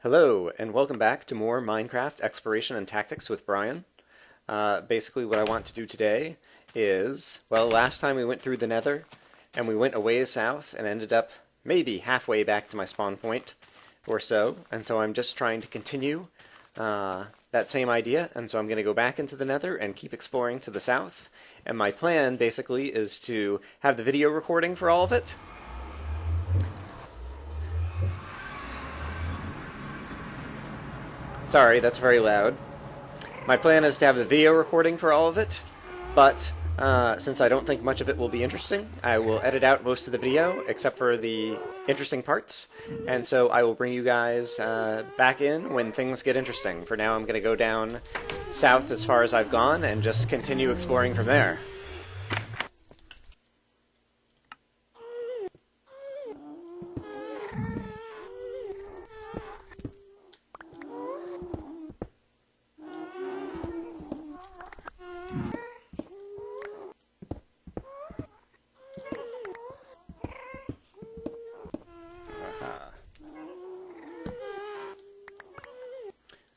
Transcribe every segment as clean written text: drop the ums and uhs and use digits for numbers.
Hello, and welcome back to more Minecraft Exploration and Tactics with Brian. Basically what I want to do today is, well, last time we went through the Nether, and we went a ways south and ended up maybe halfway back to my spawn point or so, and so I'm just trying to continue that same idea, and so I'm going to go back into the Nether and keep exploring to the south, and my plan basically is to have the video recording for all of it. Sorry, that's very loud. My plan is to have the video recording for all of it, but since I don't think much of it will be interesting, I will edit out most of the video, except for the interesting parts, and so I will bring you guys back in when things get interesting. For now, I'm going to go down south as far as I've gone, and just continue exploring from there.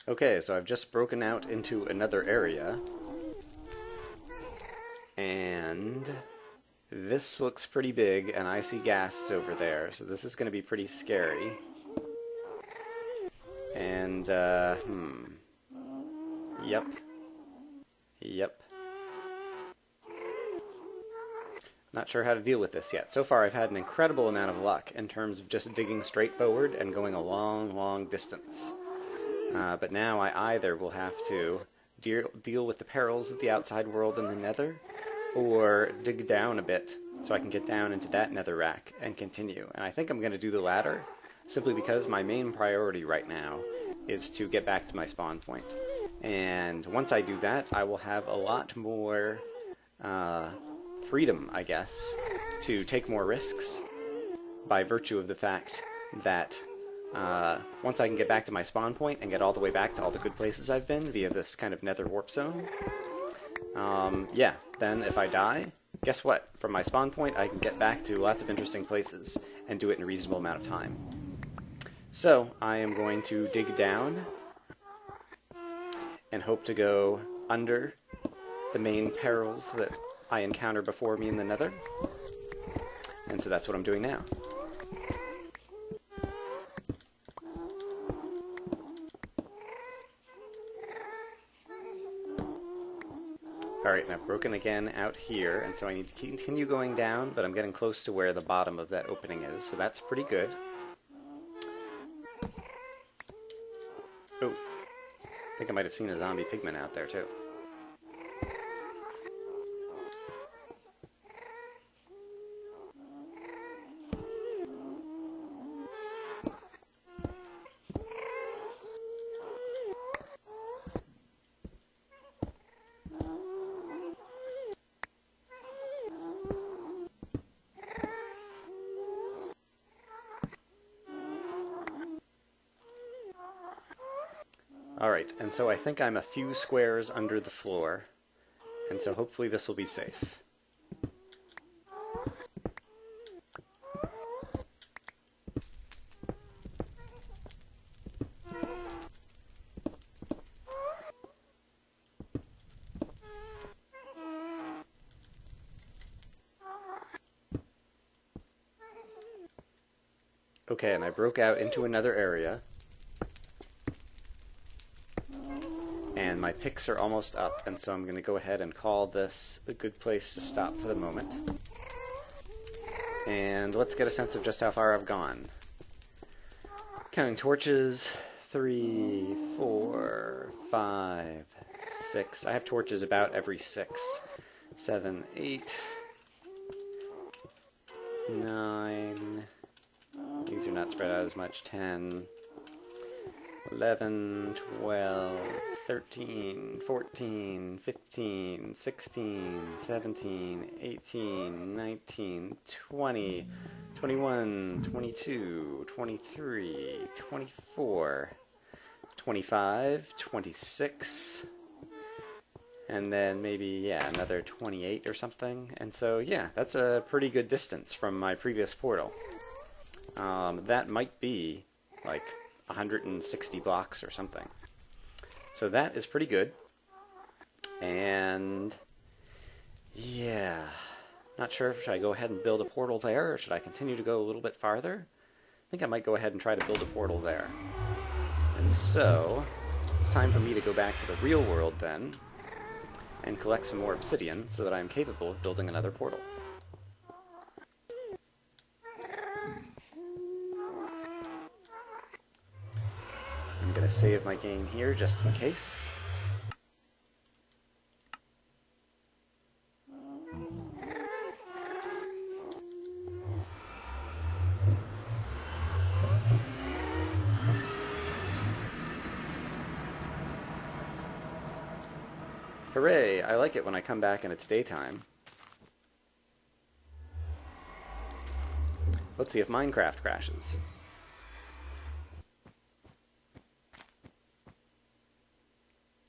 Okay, so I've just broken out into another area, and this looks pretty big, and I see ghasts over there, so this is going to be pretty scary. And, Yep. Not sure how to deal with this yet. So far I've had an incredible amount of luck in terms of just digging straight forward and going a long distance. But now I either will have to deal with the perils of the outside world in the Nether, or dig down a bit so I can get down into that Nether rack and continue. And I think I'm going to do the latter, simply because my main priority right now is to get back to my spawn point. And once I do that, I will have a lot more freedom, I guess, to take more risks by virtue of the fact that once I can get back to my spawn point and get all the way back to all the good places I've been via this kind of nether warp zone, yeah, then if I die, guess what? From my spawn point I can get back to lots of interesting places and do it in a reasonable amount of time. So I am going to dig down and hope to go under the main perils that I encounter before me in the Nether. And so that's what I'm doing now. Alright, and I've broken again out here, and so I need to continue going down, but I'm getting close to where the bottom of that opening is, so that's pretty good. Oh, I think I might have seen a zombie pigman out there too. Alright, and so I think I'm a few squares under the floor, and so hopefully this will be safe. Okay, and I broke out into another area. And my picks are almost up, and so I'm going to go ahead and call this a good place to stop for the moment. And let's get a sense of just how far I've gone. Counting torches, 3, 4, 5, 6. I have torches about every 6. 7, 8, 9. These are not spread out as much. 10. 11, 12, 13, 14, 15, 16, 17, 18, 19, 20, 21, 22, 23, 24, 25, 26, and then maybe, yeah, another 28 or something. And so, yeah, that's a pretty good distance from my previous portal. That might be, like, 160 blocks or something. So that is pretty good. And yeah, not sure if should I go ahead and build a portal there, or should I continue to go a little bit farther? I think I might go ahead and try to build a portal there. And so it's time for me to go back to the real world then and collect some more obsidian so that I'm capable of building another portal. I'm going to save my game here just in case. Hooray! I like it when I come back and it's daytime. Let's see if Minecraft crashes.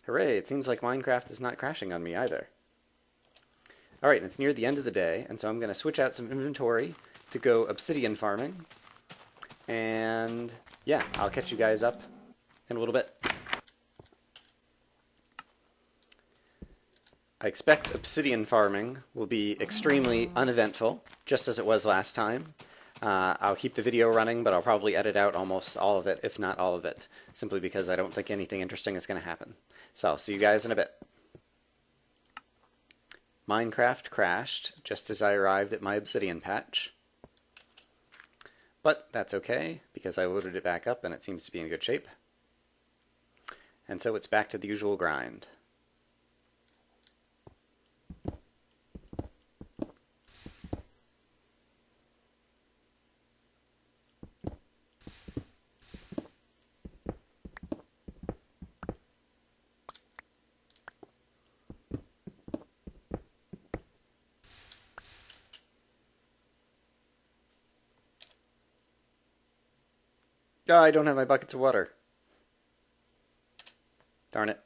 Hooray! It seems like Minecraft is not crashing on me either. Alright, it's near the end of the day, and so I'm going to switch out some inventory to go obsidian farming. And yeah, I'll catch you guys up in a little bit. I expect obsidian farming will be extremely uneventful, just as it was last time. I'll keep the video running, but I'll probably edit out almost all of it, if not all of it, simply because I don't think anything interesting is going to happen. So I'll see you guys in a bit. Minecraft crashed just as I arrived at my obsidian patch. But that's okay, because I loaded it back up and it seems to be in good shape. And so it's back to the usual grind. Oh, I don't have my buckets of water. Darn it.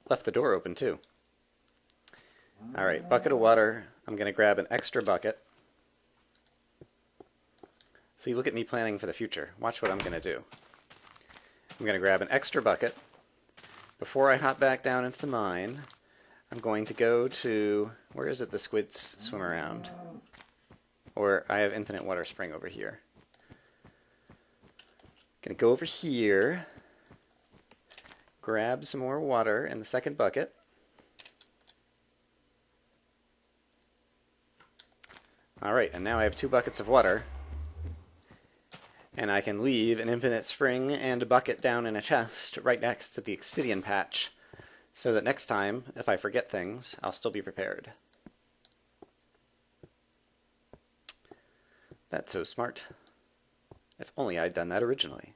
Left the door open too. Alright, bucket of water. I'm going to grab an extra bucket. See, look at me planning for the future. Watch what I'm going to do. I'm going to grab an extra bucket. Before I hop back down into the mine, I'm going to go to... Where is it the squids swim around? Or I have infinite water spring over here. Gonna go over here, grab some more water in the second bucket. Alright, and now I have 2 buckets of water. And I can leave an infinite spring and a bucket down in a chest right next to the obsidian patch, so that next time, if I forget things, I'll still be prepared. That's so smart. If only I'd done that originally.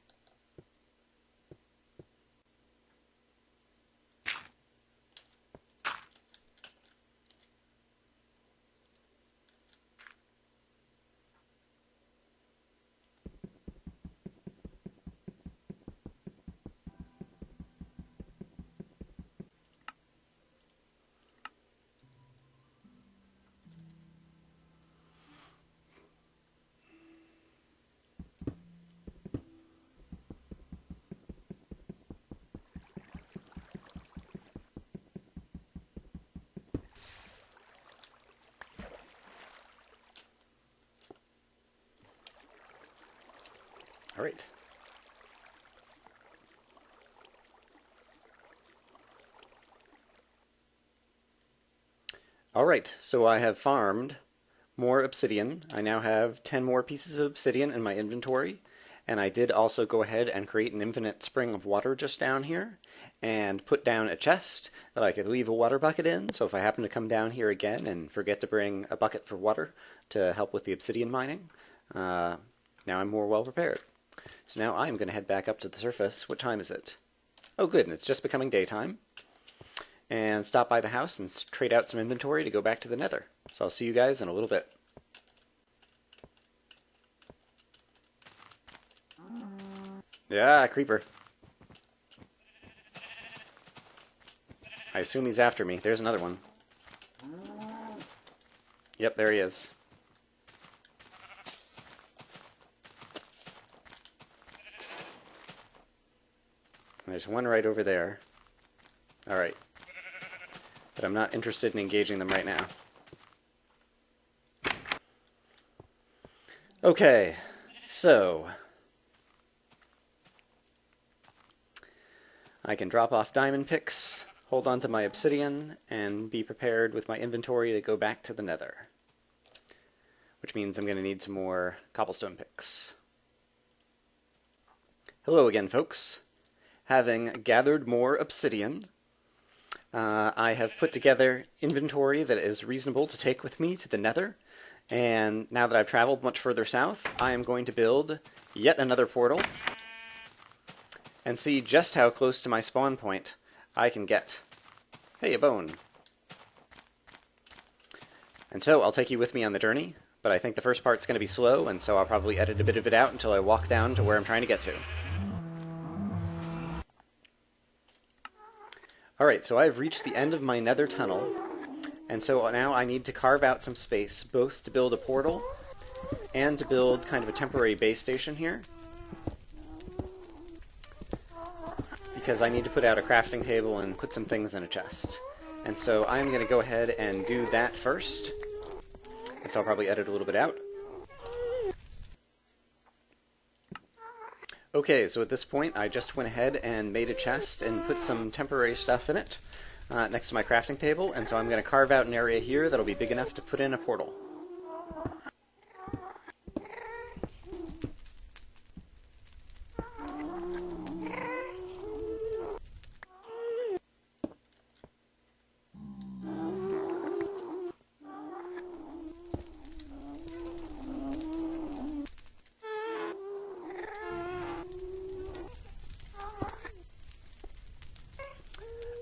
All right. All right, so I have farmed more obsidian. I now have 10 more pieces of obsidian in my inventory, and I did also go ahead and create an infinite spring of water just down here, and put down a chest that I could leave a water bucket in, so if I happen to come down here again and forget to bring a bucket for water to help with the obsidian mining, now I'm more well prepared. So now I'm going to head back up to the surface. What time is it? Oh good, and it's just becoming daytime. And stop by the house and trade out some inventory to go back to the Nether. So I'll see you guys in a little bit. Yeah, creeper. I assume he's after me. There's another one. Yep, there he is. there's one right over there. Alright. But I'm not interested in engaging them right now. Okay, so I can drop off diamond picks, hold on to my obsidian, and be prepared with my inventory to go back to the Nether. Which means I'm going to need some more cobblestone picks. Hello again, folks. Having gathered more obsidian, I have put together inventory that is reasonable to take with me to the Nether. And now that I've traveled much further south, I am going to build yet another portal and see just how close to my spawn point I can get. Hey, a bone. And so I'll take you with me on the journey, but I think the first part's going to be slow, and so I'll probably edit a bit of it out until I walk down to where I'm trying to get to. Alright, so I've reached the end of my Nether tunnel, and so now I need to carve out some space, both to build a portal and to build kind of a temporary base station here. Because I need to put out a crafting table and put some things in a chest. And so I'm going to go ahead and do that first. And so I'll probably edit a little bit out. Okay, so at this point I just went ahead and made a chest and put some temporary stuff in it. Next to my crafting table, and so I'm going to carve out an area here that'll be big enough to put in a portal.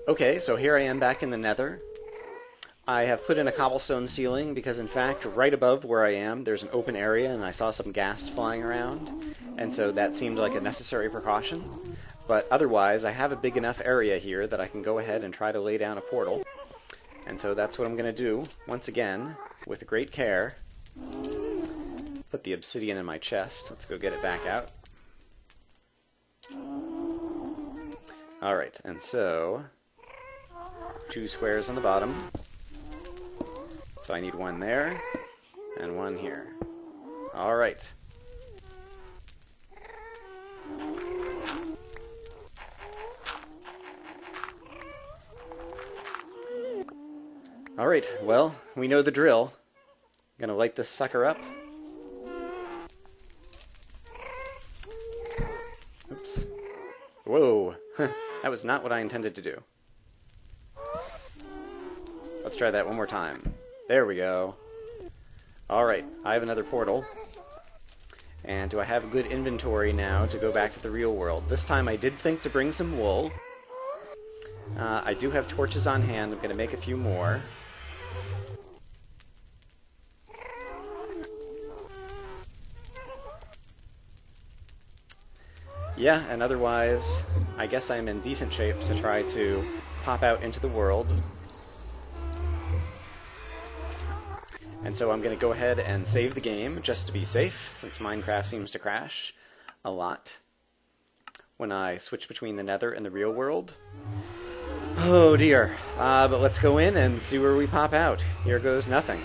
Okay, so here I am back in the Nether. I have put in a cobblestone ceiling because, in fact, right above where I am, there's an open area and I saw some ghast flying around, and so that seemed like a necessary precaution. But otherwise, I have a big enough area here that I can go ahead and try to lay down a portal. And so that's what I'm going to do, once again, with great care. Put the obsidian in my chest. Let's go get it back out. Alright, and so 2 squares on the bottom. So I need one there, and one here. Alright. Alright, well, we know the drill. I'm gonna light this sucker up. Oops. Whoa! That was not what I intended to do. Let's try that one more time. There we go. Alright, I have another portal. And do I have a good inventory now to go back to the real world? This time I did think to bring some wool. I do have torches on hand. I'm going to make a few more. Yeah, and otherwise, I guess I'm in decent shape to try to pop out into the world. And so I'm going to go ahead and save the game just to be safe, since Minecraft seems to crash a lot when I switch between the Nether and the real world. Oh dear. But let's go in and see where we pop out. Here goes nothing.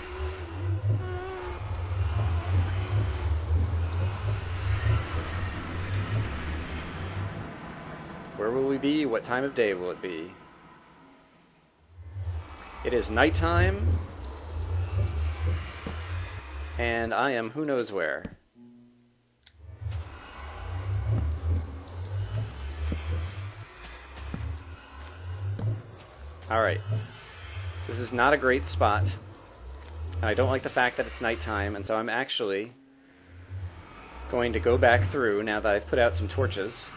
Where will we be? What time of day will it be? It is nighttime. And I am who knows where. Alright. This is not a great spot. And I don't like the fact that it's nighttime, and so I'm actually going to go back through now that I've put out some torches.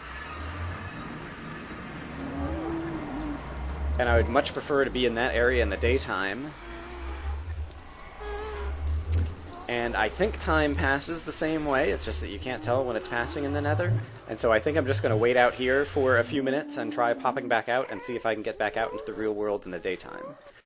And I would much prefer to be in that area in the daytime. And I think time passes the same way, it's just that you can't tell when it's passing in the Nether. And so I think I'm just going to wait out here for a few minutes and try popping back out and see if I can get back out into the real world in the daytime.